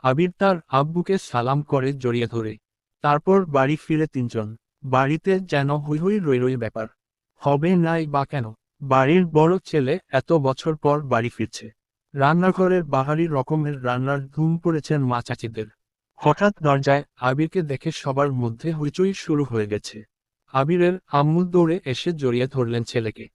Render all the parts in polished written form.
আবির তার আব্বুকে সালাম করে জড়িয়ে ধরে। তারপর বাড়ি ফিরে তিনজন। বাড়িতে যেন হৈ হৈ রই রই ব্যাপার। হবে নাই বা কেন? বাড়ির বড় ছেলে এত বছর পর বাড়ি ফিরছে। রান্নাঘরের বাহারি রকমের রান্নার ধুম পড়েছেন মা চাচিদের। হঠাৎ দরজায় আবিরকে দেখে সবার মধ্যে হইচই শুরু হয়ে গেছে। আবিরের আম্মু দৌড়ে এসে জড়িয়ে ধরলেন ছেলেকে।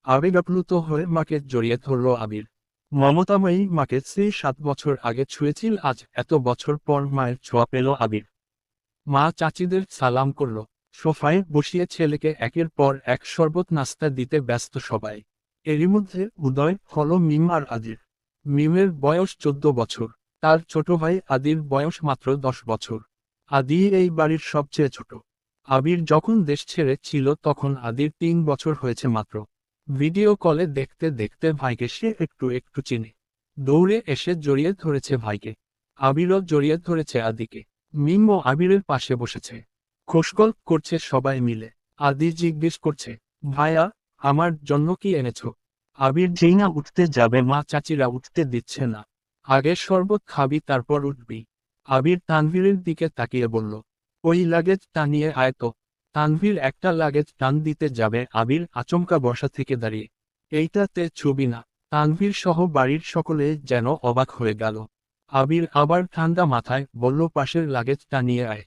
আবেগাপ্লুত হয়ে মাকে জড়িয়ে ধরল আবির। মমতাময়ী মাকে সেই 7 বছর আগে ছুঁয়েছিল, আজ এত বছর পর মায়ের ছোঁয়া পেল আবির। মা চাচিদের সালাম করল। সোফায় বসিয়ে ছেলেকে একের পর এক শরবত নাস্তা দিতে ব্যস্ত সবাই। এরই মধ্যে উদয় হল মিম আর আদির। মিমের বয়স 14 বছর। তার ছোট ভাই আদির বয়স মাত্র 10 বছর। আদি এই বাড়ির সবচেয়ে ছোট। আবির যখন দেশ ছেড়ে ছিল তখন আদির 3 বছর হয়েছে মাত্র। ভিডিও কলে দেখতে দেখতে ভাইকে সে একটু একটু চিনে। দৌড়ে এসে জড়িয়ে ধরেছে ভাইকে। আবিরও জড়িয়ে ধরেছে আদিকে। মিমও আবিরের পাশে বসেছে। খোশগল্প করছে সবাই মিলে। আদি জিজ্ঞেস করছে, ভাইয়া, আমার জন্য কি এনেছো? আবির যেই না উঠতে যাবে মা চাচিরা উঠতে দিচ্ছে না। আগে শরবত খাবি তারপর উঠবি। আবির তানভীরের দিকে তাকিয়ে বলল, ওই লাগেজ টানিয়ে আয় তো। তানভীর একটা লাগেজ টান দিতে যাবে, আবির আচমকা বসা থেকে দাঁড়িয়ে, এইটাতে ছবি না। তানভীর সহ বাড়ির সকলে যেন অবাক হয়ে গেল। আবির আবার ঠান্ডা মাথায় বলল, পাশের লাগেজ টানিয়ে আয়।